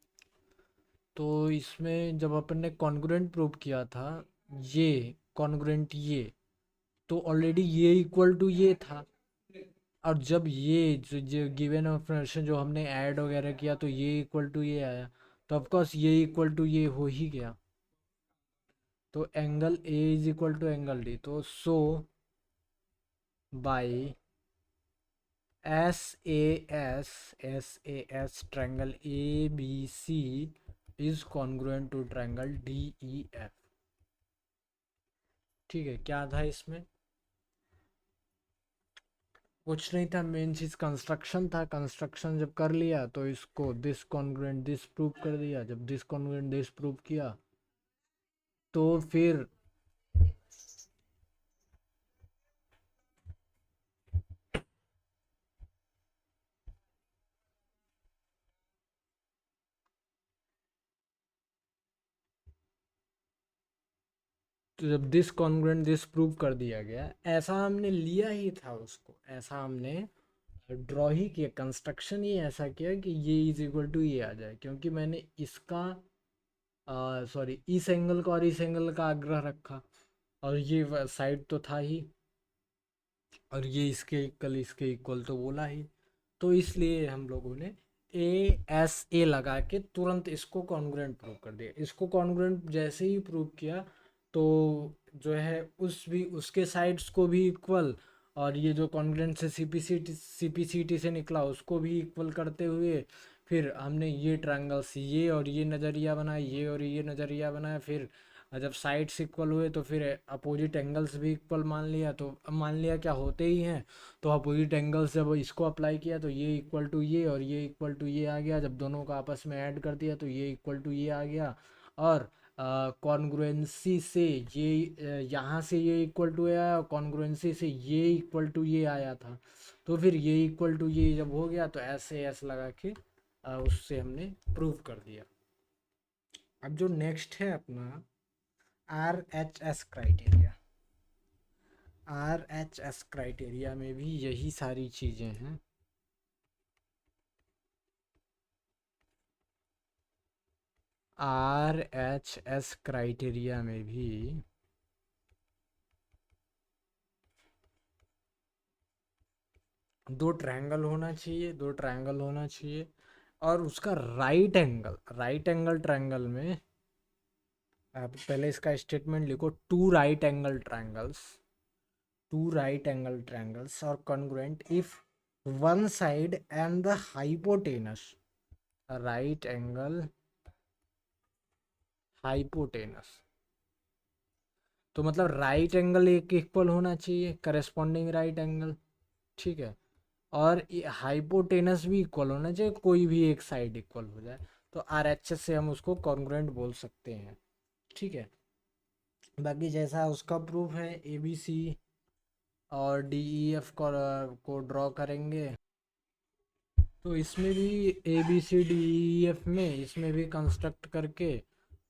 तो इसमें जब अपन ने कॉन्ग्रुएंट प्रूव किया था, ये कॉन्ग्रुएंट ये, तो ऑलरेडी ये इक्वल टू ये था। और जब ये जो गिवन ऑपरेशन जो हमने ऐड वगैरह किया तो ये इक्वल टू ये आया, तो ऑफकोर्स ये इक्वल टू ये हो ही गया। तो angle A is equal to angle D, तो so by S A S triangle A B C is congruent to triangle D E F. ठीक है, क्या था इसमें? कुछ नहीं था, मेन चीज कंस्ट्रक्शन था। कंस्ट्रक्शन जब कर लिया तो इसको दिस कॉन्ग्रुएंट दिस प्रूव कर दिया। जब दिस कॉन्ग्रुएंट दिस प्रूव किया तो फिर तो जब दिस कॉन्ग्रुएंट दिस प्रूव कर दिया गया, ऐसा हमने लिया ही था उसको, ऐसा हमने ड्रॉ ही किया, कंस्ट्रक्शन ही ऐसा किया कि ये इज इक्वल टू ये आ जाए, क्योंकि मैंने इसका सॉरी इस एंगल का और इस एंगल का आग्रह रखा, और ये साइड तो था ही, और ये इसके इक्वल तो बोला ही। तो इसलिए हम लोगों ने ए लगा के तुरंत इसको कॉन्ग्रुएंट प्रूव कर दिया। इसको कॉन्ग्रुएंट जैसे ही प्रूव किया तो जो है उस भी उसके साइड्स को भी इक्वल, और ये जो कॉन्ग्रुएंट से सीपीसीटी से निकला उसको भी इक्वल करते हुए फिर हमने ये ट्रायंगल्स ये और ये नज़रिया बनाया, ये और ये नज़रिया बनाया। फिर जब साइड्स इक्वल हुए तो फिर अपोजिट एंगल्स भी इक्वल मान लिया, तो अब मान लिया क्या होते ही हैं, तो अपोजिट एंगल्स जब इसको अप्लाई किया तो ये इक्वल टू ये और ये इक्वल टू ये आ गया। जब दोनों को आपस में ऐड कर दिया तो ये इक्वल टू ये आ गया। और कॉन्ग्रुएंसी से ये यहाँ से ये इक्वल टू आया, और कॉन्ग्रुएंसी से ये इक्वल टू ये आया था। तो फिर ये इक्वल टू ये जब हो गया तो ऐसे ऐसे लगा के उससे हमने प्रूव कर दिया। अब जो नेक्स्ट है अपना RHS क्राइटेरिया। RHS क्राइटेरिया में भी यही सारी चीज़ें हैं। RHS क्राइटेरिया में भी दो ट्रायंगल होना चाहिए, दो ट्रायंगल होना चाहिए, और उसका राइट एंगल ट्रायंगल में आप पहले इसका स्टेटमेंट लिखो, टू राइट एंगल ट्रायंगल्स और congruent if one side and the hypotenuse, right angle hypotenuse, तो मतलब राइट एंगल एक इक्वल होना चाहिए, करेस्पॉन्डिंग राइट एंगल। ठीक है, और हाइपोटेनस भी इक्वल होना चाहिए, कोई भी एक साइड इक्वल हो जाए, तो RHS से हम उसको कॉन्ग्रुएंट बोल सकते हैं। ठीक है, बाकी जैसा उसका प्रूफ है ABC और DEF को ड्रॉ करेंगे, तो इसमें भी ABCDEF में इसमें भी कंस्ट्रक्ट करके,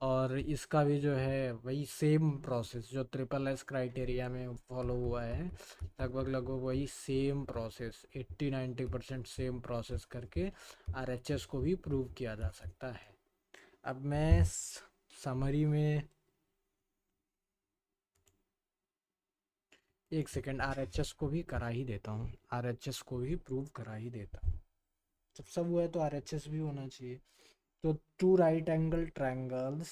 और इसका भी जो है वही सेम प्रोसेस जो SSS क्राइटेरिया में फॉलो हुआ है, लगभग वही सेम प्रोसेस 80-90% सेम प्रोसेस करके RHS को भी प्रूव किया जा सकता है। अब मैं समरी में एक सेकेंड RHS को भी करा ही देता हूँ, RHS को भी प्रूव करा ही देता हूँ। जब सब हुआ है तो RHS भी होना चाहिए। तो टू राइट एंगल ट्रायंगल्स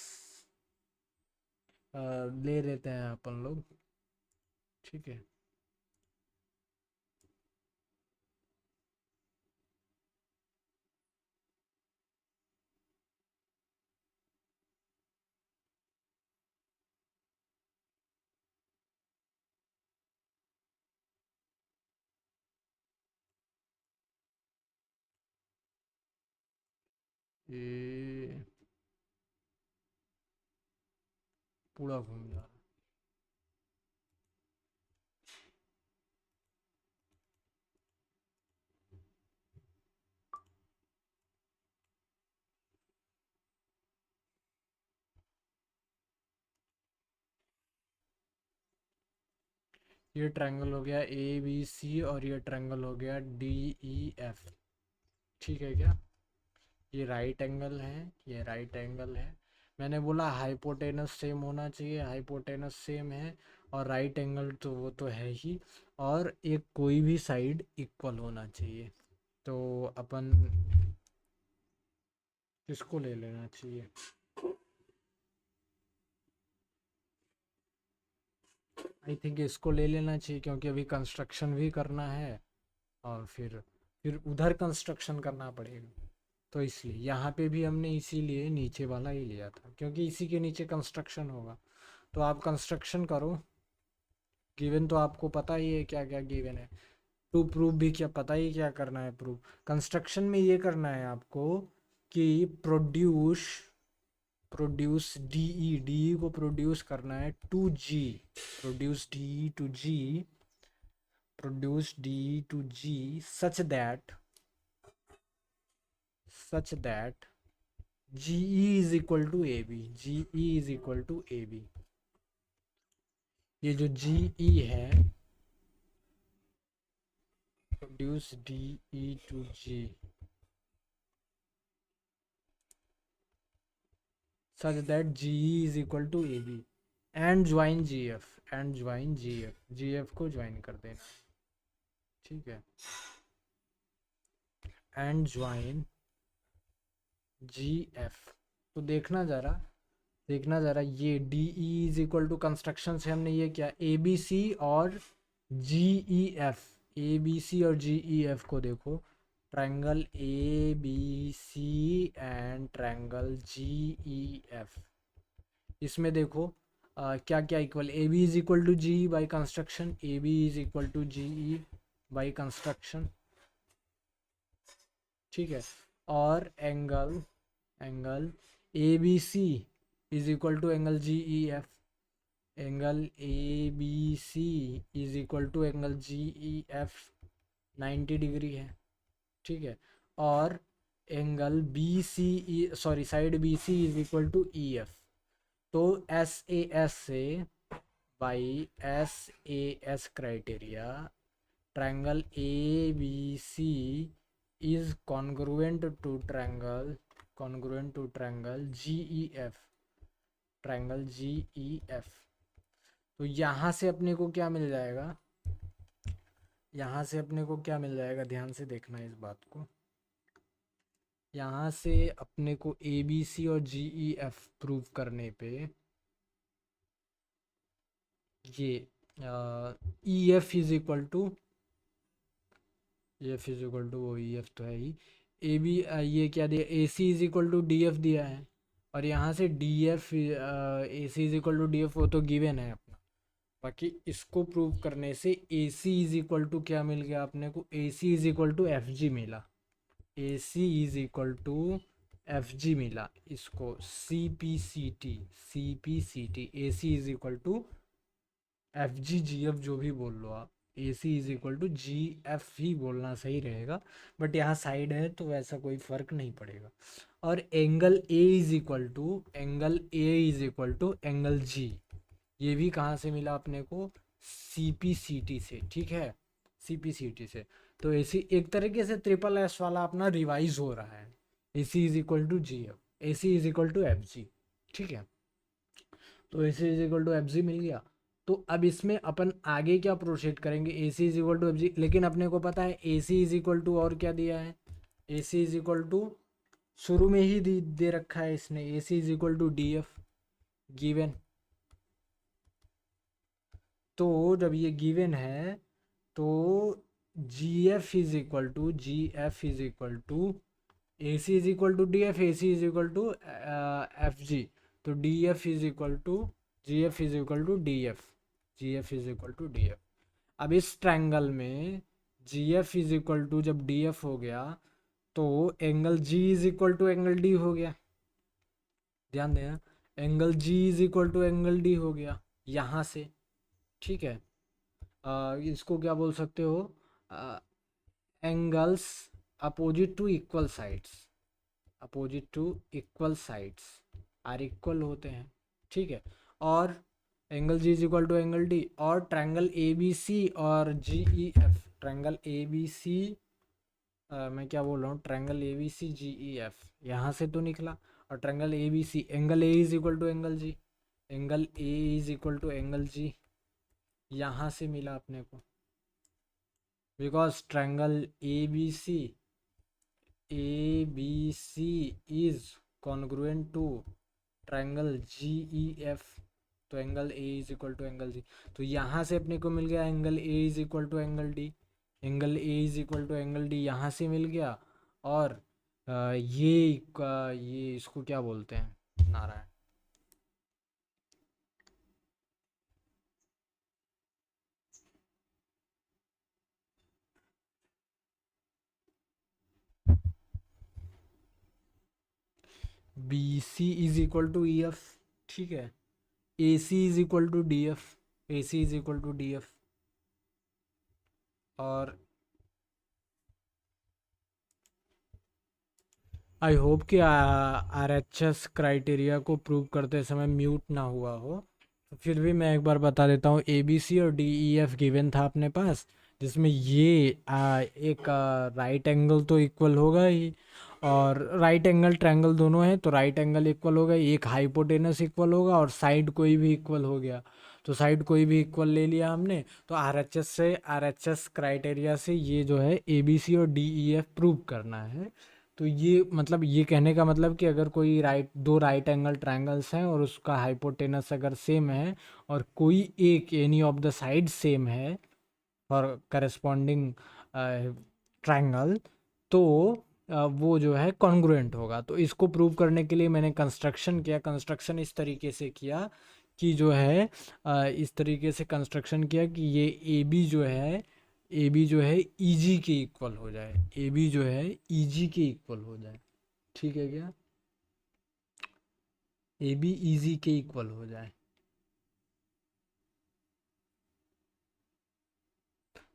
ले लेते हैं अपन लोग। ठीक है, ये पूरा घूम जा रहा है। ये ट्रायंगल हो गया ए बी सी और ये ट्रायंगल हो गया डी ई एफ। ठीक है क्या? ये राइट एंगल है, ये राइट एंगल है। मैंने बोला हाइपोटेनस सेम होना चाहिए, हाइपोटेनस सेम है, और राइट एंगल तो वो तो है ही, और एक कोई भी साइड इक्वल होना चाहिए। तो अपन किसको ले लेना चाहिए? आई थिंक इसको ले लेना चाहिए, क्योंकि अभी कंस्ट्रक्शन भी करना है और फिर उधर कंस्ट्रक्शन करना पड़ेगा। तो इसलिए यहाँ पे भी हमने इसीलिए नीचे वाला ही लिया था, क्योंकि इसी के नीचे कंस्ट्रक्शन होगा। तो आप कंस्ट्रक्शन करो। गिवन तो आपको पता ही है क्या क्या गिवन है। टू प्रूफ भी क्या पता ही क्या करना है प्रूफ। कंस्ट्रक्शन में ये करना है आपको कि प्रोड्यूस प्रोड्यूस डीई को प्रोड्यूस करना है to G. Produce DE to G, produce DE to G such that GE is equal to AB, GE is equal to AB। ये जो GE है, produce DE to G such that GE is equal to AB and join GF, and join GF, GF को join कर देना। ठीक है, and join GF। तो देखना ज़रा ये DE is equal to construction से हमने ये किया ABC और GEF। ABC और GEF को देखो, triangle ABC and triangle GEF। इसमें देखो क्या क्या equal, AB is equal to GE by construction, AB is equal to GE by construction. ठीक है, और angle ABC is equal to angle GEF, angle ABC is equal to angle GEF 90 degree है। ठीक है, और angle side BC is equal to EF। तो SAS से by SAS criteria triangle ABC is congruent to triangle GEF, triangle GEF। तो यहाँ से अपने को क्या मिल जाएगा, ध्यान से देखना इस बात को। यहाँ से अपने को ABC और GEF प्रूव करने पे ये EF इज इक्वल टू वो EF तो है ही, AB ये क्या दिया, AC is equal to DF दिया है, और यहाँ से DF AC is equal to DF वो तो गिवन है अपना। बाकी इसको प्रूव करने से AC इज इक्वल टू क्या मिल गया अपने को, AC is equal to FG मिला, AC is equal to FG मिला। इसको CPCT AC is equal to FG GF जो भी बोल लो आप, AC is equal to GF ही बोलना सही रहेगा, बट यहाँ साइड है तो वैसा कोई फर्क नहीं पड़ेगा। और angle A is equal to angle G, ये भी कहाँ से मिला अपने को, CPCT से। ठीक है, CPCT से। तो AC एक तरीके से ट्रिपल S वाला अपना रिवाइज हो रहा है, AC is equal to GF, AC is equal to FG। ठीक है, तो AC is equal to FG मिल गया। तो अब इसमें अपन आगे क्या प्रोसीड करेंगे, AC is equal to FG, लेकिन अपने को पता है AC इज इक्वल टू और क्या दिया है, AC इज इक्वल टू शुरू में ही दे रखा है इसने, AC is equal to DF given. तो जब ये गिवन है तो GF is equal to AC is equal to DF, AC is equal to FG। तो DF is equal to GF is equal to DF, GF is equal to DF। अब इस triangle में GF is equal to जब DF हो गया तो angle G is equal to angle D हो गया। ध्यान देना, angle G is equal to angle D हो गया यहाँ से। ठीक है, इसको क्या बोल सकते हो, angles opposite to equal sides are equal होते हैं। ठीक है, और angle G is equal to angle D, और ट्रायंगल ए बी सी और G E F, triangle A B C, मैं क्या बोल रहा हूँ, triangle A B C G E F यहाँ से तो निकला, और triangle A B C, angle A is equal to angle G, angle A is equal to angle जी यहाँ से मिला अपने को, because triangle A B C is congruent to triangle G E F, तो angle A is equal to angle G, तो यहाँ से अपने को मिल गया angle A is equal to angle D, angle A is equal to angle D यहाँ से मिल गया, और ये इसको क्या बोलते हैं, Narayan, B C is equal to E F, ठीक है, A C is equal to D F, A C is equal to D F, और आई होप कि आर एच एस क्राइटेरिया को प्रूव करते समय म्यूट ना हुआ हो, तो फिर भी मैं एक बार बता देता हूँ, ए बी सी और डी ई एफ गिवन था अपने पास, जिसमें ये एक राइट एंगल तो इक्वल होगा ही, और राइट एंगल ट्रायंगल दोनों है तो राइट एंगल इक्वल होगा, एक हाइपोटेनस इक्वल होगा और साइड कोई भी इक्वल हो गया, तो साइड कोई भी इक्वल ले लिया हमने, तो आर एच एस क्राइटेरिया से ये जो है ए बी सी और डी ई एफ प्रूव करना है। तो ये मतलब ये कहने का मतलब कि अगर कोई दो राइट एंगल ट्रायंगल्स हैं और उसका हाइपोटेनस अगर सेम है और कोई एक any of the side same है फॉर करस्पॉन्डिंग ट्रायंगल, तो वो जो है कॉन्ग्रुएंट होगा। तो इसको प्रूव करने के लिए मैंने कंस्ट्रक्शन किया, कंस्ट्रक्शन इस तरीके से किया कि जो है इस तरीके से कंस्ट्रक्शन किया कि ये ए बी जो है ई जी के इक्वल हो जाए, ए बी जो है ई जी के इक्वल हो जाए, ठीक है क्या, ए बी ई जी के इक्वल हो जाए।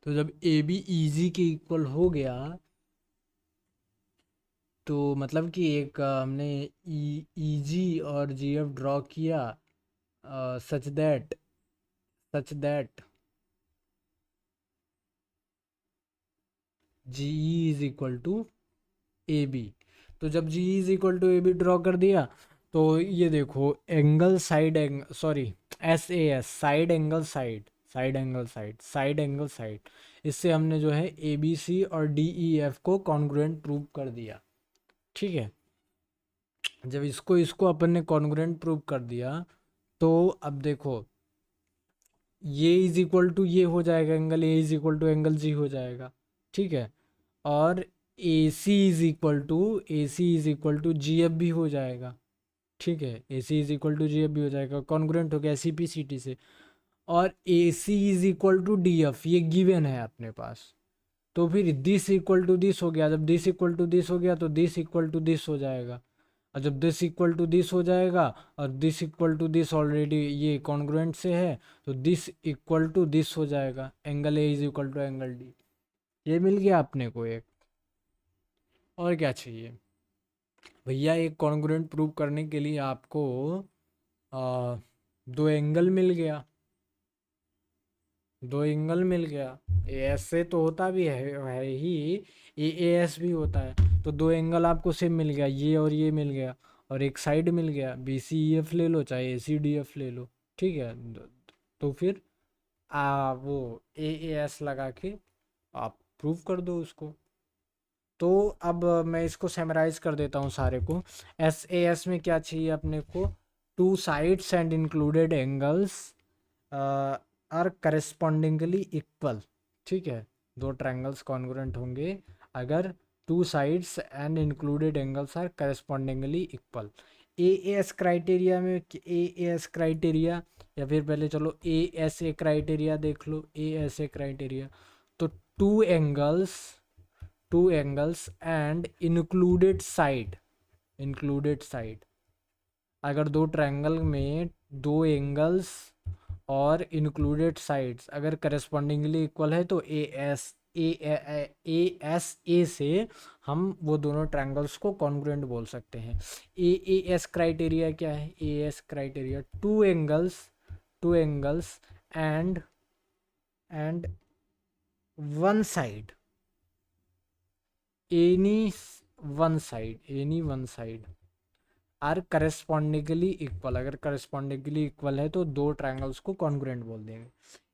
तो जब ए बी ई जी के इक्वल हो गया, तो मतलब कि एक हमने ई जी और जी एफ ड्रॉ किया such that G E is equal to A B. तो जब G is equal to A B draw कर दिया, तो ये देखो angle side sorry, S A S, side angle side, इससे हमने जो है ए बी सी और डी ई एफ को कॉन्ग्रुएंट प्रूव कर दिया, ठीक है। जब इसको इसको अपन ने कॉन्ग्रुएंट प्रूव कर दिया, तो अब देखो ये इज इक्वल टू ये हो जाएगा, angle A is equal to angle G हो जाएगा, ठीक है, और A C is equal to G F भी हो जाएगा, ठीक है, A C is equal to G F भी हो जाएगा, कॉन्ग्रुएंट हो गया सी पी सी टी से, और A C is equal to D F ये गिवन है अपने पास, तो फिर दिस इक्वल टू दिस हो गया, जब दिस इक्वल टू दिस हो गया तो दिस इक्वल टू दिस हो जाएगा, और जब दिस इक्वल टू दिस हो जाएगा और this equal to this already ये कॉन्ग्रुएंट से है, तो दिस इक्वल टू दिस हो जाएगा, angle A is equal to angle D, ये मिल गया अपने को एक, और क्या चाहिए भैया, एक कॉन्ग्रुएंट प्रूव करने के लिए आपको आ, दो एंगल मिल गया, दो एंगल मिल गया, ए एस से तो होता भी है ही, ए एस भी होता है, तो दो एंगल आपको सेम मिल गया, ये और ये मिल गया, और एक साइड मिल गया, बी सी ई एफ ले लो चाहे ए सी डी एफ ले लो, ठीक है, तो फिर वो ए एस लगा के आप प्रूव कर दो उसको। तो अब मैं इसको समराइज कर देता हूँ सारे को, एस ए एस में क्या चाहिए अपने को, two sides and included angles are correspondingly equal, ठीक है, दो ट्रायंगल्स कॉन्ग्रुएंट होंगे अगर two sides and included angles are correspondingly equal. A S criteria में ए एस क्राइटेरिया, या फिर पहले चलो ए एस ए क्राइटेरिया देख लो, ए एस ए क्राइटेरिया, तो to angles and included side, अगर दो ट्रायंगल में दो एंगल्स और इंक्लूडेड साइड्स अगर करस्पॉन्डिंगली इक्वल है, तो ए एस ए से हम वो दोनों ट्रायंगल्स को कॉन्ग्रुएंट बोल सकते हैं। ए एस क्राइटेरिया क्या है, A S criteria two angles and one side, any one side are correspondingly equal. अगर करस्पॉन्डिंगली इक्वल है तो दो ट्रायंगल्स को कॉन्ग्रुएंट बोल देंगे।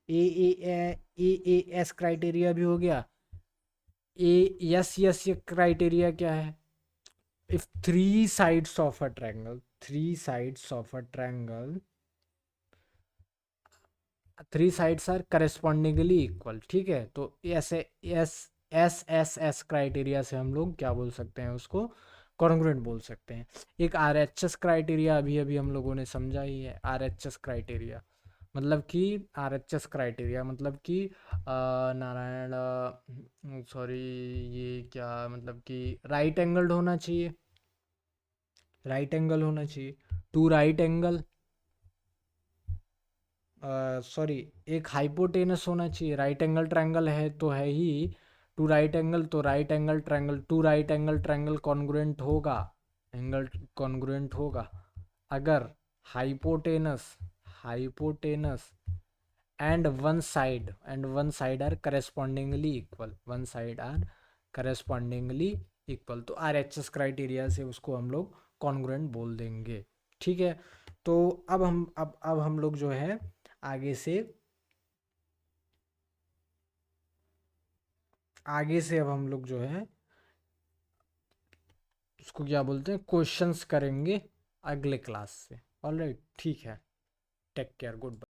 ए एस क्राइटेरिया भी हो गया। ए यस यस ये क्राइटेरिया क्या है? If three sides of a triangle, three sides are correspondingly equal, ठीक है, तो ऐसे एस क्राइटेरिया से हम लोग क्या बोल सकते हैं, उसको कॉन्ग्रुएंट बोल सकते हैं। एक आर एच एस क्राइटेरिया अभी अभी हम लोगों ने समझा ही है। आर एच एस क्राइटेरिया मतलब कि नारायण, सॉरी, ये क्या मतलब कि राइट एंगल्ड होना चाहिए, टू राइट एंगल, सॉरी, एक हाइपोटेनस होना चाहिए। राइट एंगल ट्रायंगल है तो है ही, टू राइट एंगल, तो right angle triangle, two right angle triangle congruent होगा, एंगल कॉन्ग्रुएंट होगा अगर hypotenuse and one side are correspondingly equal, तो आर एच एस क्राइटेरिया से उसको हम लोग कॉन्ग्रुएंट बोल देंगे, ठीक है। तो अब हम लोग जो है आगे से अब हम लोग जो है उसको क्या बोलते हैं, क्वेश्चंस करेंगे अगले क्लास से। ऑलराइट, ठीक है, टेक केयर, गुड बाय।